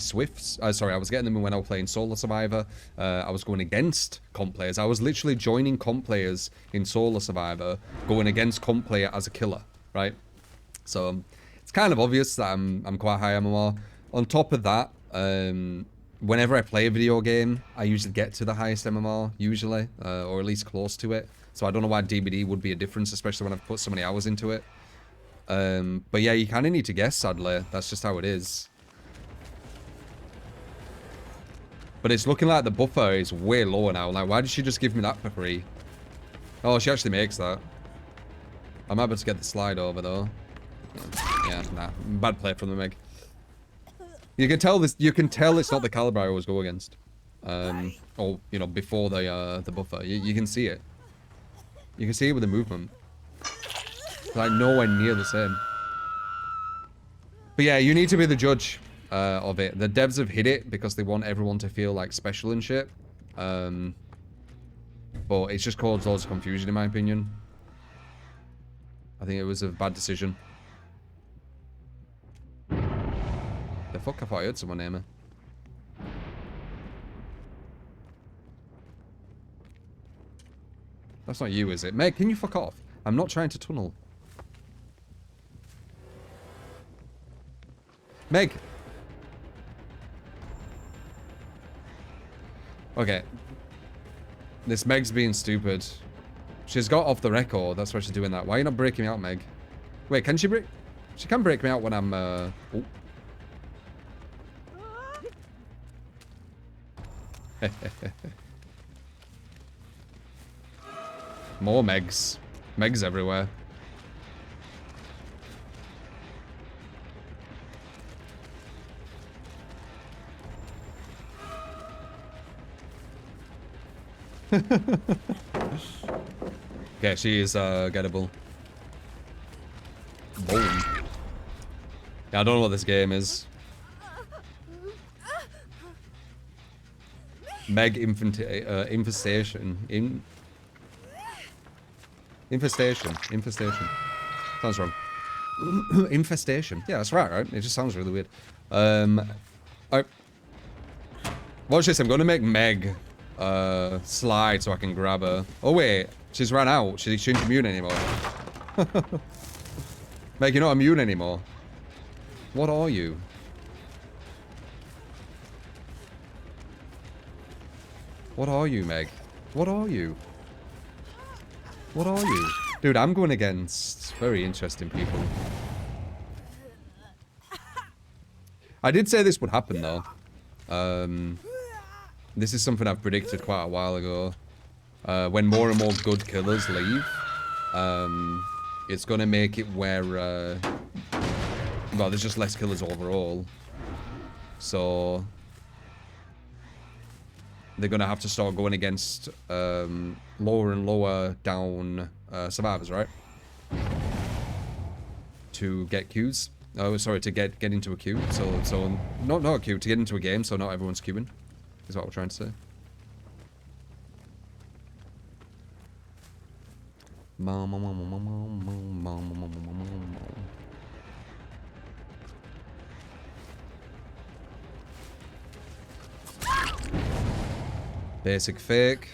Swifts. Sorry, I was getting them when I was playing Solo Survivor. I was going against comp players. I was literally joining comp players in Solo Survivor, going against comp player as a killer, right? So it's kind of obvious that I'm quite high MMR. On top of that, whenever I play a video game, I usually get to the highest MMR, usually, or at least close to it. So I don't know why DBD would be a difference, especially when I've put so many hours into it. But yeah, you kind of need to guess, sadly. That's just how it is. But it's looking like the buffer is way lower now. Like, why did she just give me that for free? Oh, she actually makes that. I'm able to get the slide over, though. Yeah, nah. Bad play from the Meg. You can tell this. You can tell it's not the caliber I always go against. Or, you know, before the buffer. You can see it. You can see it with the movement. It's like nowhere near the same. But yeah, you need to be the judge of it. The devs have hit it because they want everyone to feel like special and shit. But it's just caused loads of confusion in my opinion. I think it was a bad decision. The fuck? I thought I heard someone near me. That's not you, is it? Meg, can you fuck off? I'm not trying to tunnel. Meg! Okay. This Meg's being stupid. She's got off the record, that's why she's doing that. Why are you not breaking me out, Meg? Wait, can she break? She can break me out when I'm, Oh. More Megs. Megs everywhere. Okay, she is gettable. Boom. Yeah, I don't know what this game is. Meg infestation. Infestation. Sounds wrong. Infestation. Yeah, that's right? It just sounds really weird. Watch this. I'm going to make Meg slide so I can grab her. Oh, wait. She's ran out. She shouldn't immune anymore. Meg, you're not immune anymore. What are you? What are you, Meg? What are you? What are you? Dude, I'm going against very interesting people. I did say this would happen, though. This is something I've predicted quite a while ago. When more and more good killers leave, it's going to make it where... well, there's just less killers overall. So... they're going to have to start going against lower and lower down survivors, right? To get queues. Oh, sorry, to get into a queue. So not a queue, to get into a game, so not everyone's queuing. Is what we're trying to say. Basic fake.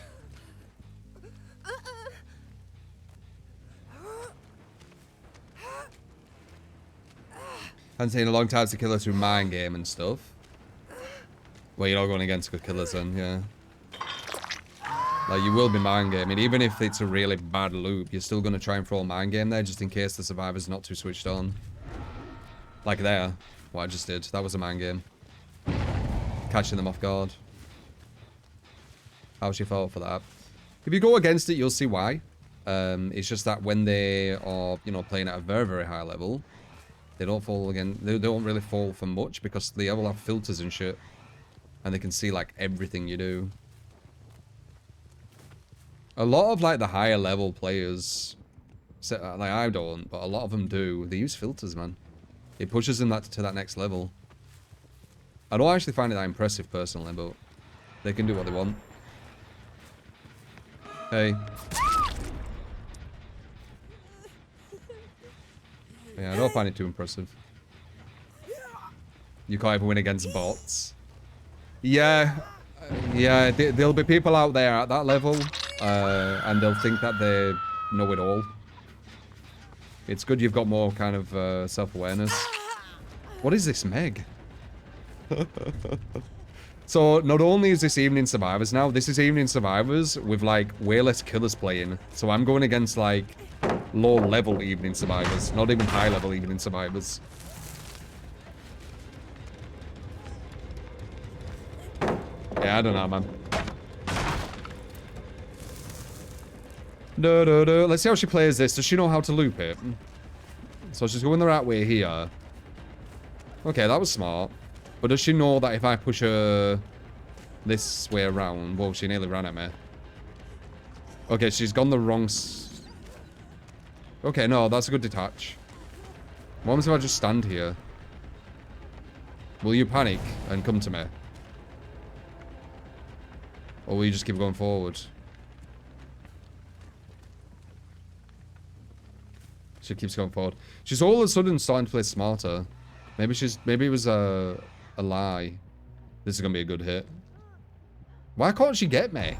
Haven't seen a long time to killers through mind game and stuff. Well, you're not going against good killers then, yeah. Like, you will be mind gaming. Even if it's a really bad loop, you're still going to try and throw a mind game there just in case the survivor's not too switched on. Like there, what I just did. That was a mind game. Catching them off guard. How she felt for that. If you go against it, you'll see why. It's just that when they are, you know, playing at a very, very high level, they don't fall again. They don't really fall for much because they all have filters and shit, and they can see like everything you do. A lot of like the higher level players, like I don't, but a lot of them do. They use filters, man. It pushes them to that next level. I don't actually find it that impressive personally, but they can do what they want. Hey. Yeah, I don't find it too impressive. You can't even win against bots. Yeah. Yeah, there'll be people out there at that level, and they'll think that they know it all. It's good you've got more kind of self-awareness. What is this, Meg? So, not only is this Evening Survivors now, this is Evening Survivors with, like, way less killers playing. So I'm going against, like, low-level Evening Survivors, not even high-level Evening Survivors. Yeah, I don't know, man. No. Let's see how she plays this. Does she know how to loop it? So she's going the right way here. Okay, that was smart. But does she know that if I push her this way around... Whoa, she nearly ran at me. Okay, she's gone the wrong... Okay, no, that's a good detach. What happens if I just stand here? Will you panic and come to me? Or will you just keep going forward? She keeps going forward. She's all of a sudden starting to play smarter. Maybe it was a lie. This is gonna be a good hit. Why can't she get me?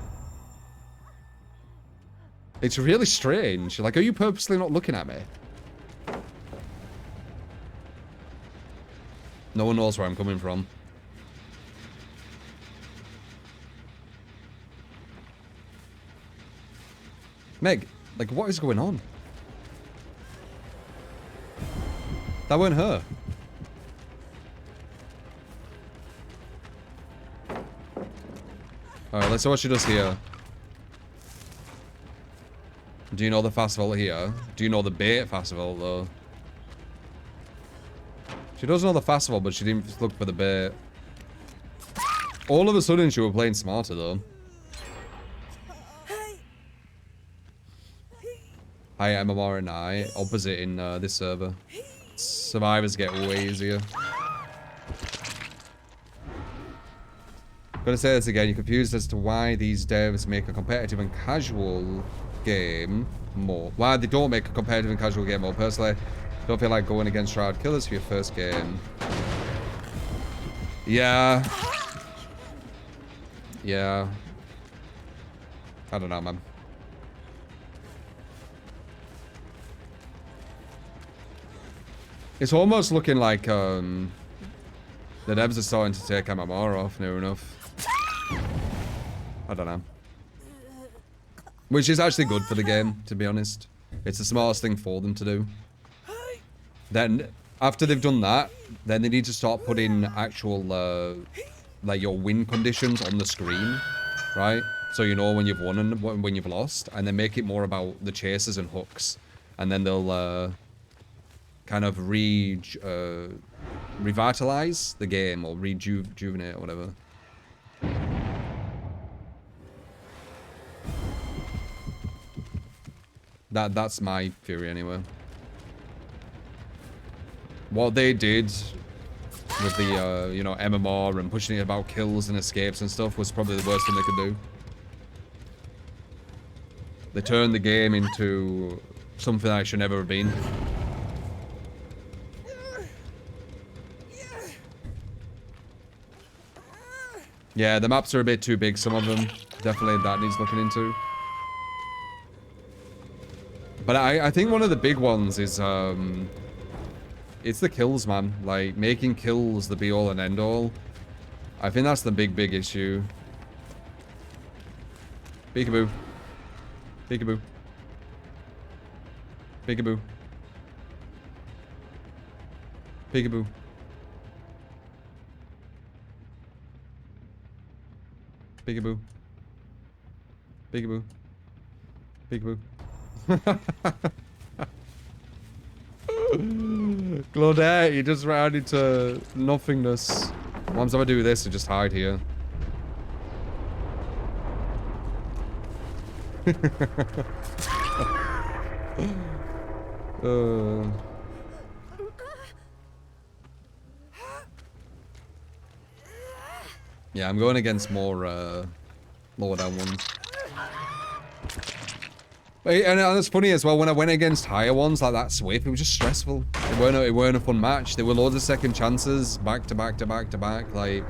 It's really strange. Like, are you purposely not looking at me? No one knows where I'm coming from. Meg, like, what is going on? That weren't her. Alright, let's see what she does here. Do you know the festival here? Do you know the bait festival, though? She does know the festival, but she didn't look for the bait. All of a sudden, she was playing smarter, though. Hi, MMR and I. Opposite in this server. Survivors get way easier. Gonna say this again. You're confused as to why these devs make a competitive and casual game more. Why they don't make a competitive and casual game more. Personally, don't feel like going against Shroud Killers for your first game. Yeah. Yeah. I don't know, man. It's almost looking like the devs are starting to take MMR off near enough. I don't know. Which is actually good for the game, to be honest. It's the smartest thing for them to do. Then, after they've done that, then they need to start putting actual, like, your win conditions on the screen, right? So you know when you've won and when you've lost, and then make it more about the chases and hooks. And then they'll, kind of revitalize the game, or rejuvenate, or whatever. That's my theory, anyway. What they did with the, you know, MMR and pushing it about kills and escapes and stuff was probably the worst thing they could do. They turned the game into something that it should never have been. Yeah, the maps are a bit too big, some of them. Definitely that needs looking into. But I think one of the big ones is, it's the kills, man. Like, making kills the be-all and end-all. I think that's the big issue. Peekaboo. Peekaboo. Peekaboo. Peekaboo. Peekaboo. Peekaboo. Peekaboo. Claudette, you just ran into nothingness. What happens if I do this and just hide here? Yeah, I'm going against more lower down ones. And it's funny as well, when I went against higher ones like that Swift, it was just stressful. It weren't a fun match. There were loads of second chances, back to back to back to back, like...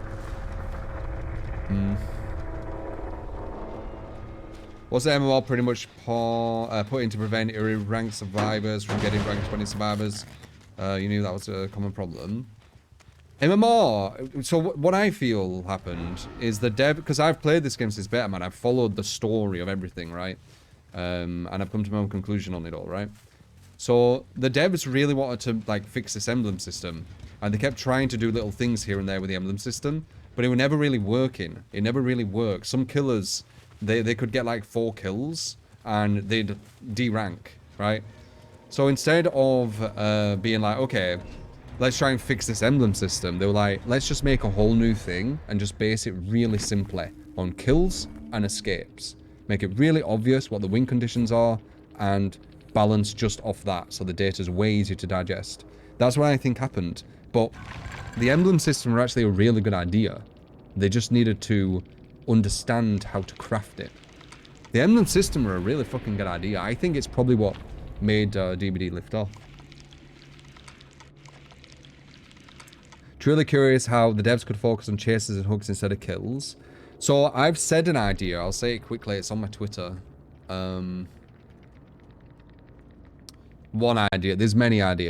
What's the MMR pretty much put in to prevent ranked survivors from getting ranked 20 survivors? You knew that was a common problem. MMR, so what I feel happened is the dev, because I've played this game since beta, man, I've followed the story of everything, right? And I've come to my own conclusion on it all, right? So the devs really wanted to like fix this emblem system, and they kept trying to do little things here and there with the emblem system, but it was never really working. It never really worked. Some killers, they could get like 4 kills and they'd D-rank, right? So instead of being like, okay, let's try and fix this emblem system, they were like, let's just make a whole new thing and just base it really simply on kills and escapes. Make it really obvious what the win conditions are and balance just off that so the data's way easier to digest. That's what I think happened. But the emblem system were actually a really good idea. They just needed to understand how to craft it. The emblem system were a really fucking good idea. I think it's probably what made DBD lift off. Truly curious how the devs could focus on chases and hooks instead of kills. So I've said an idea. I'll say it quickly. It's on my Twitter. One idea. There's many ideas.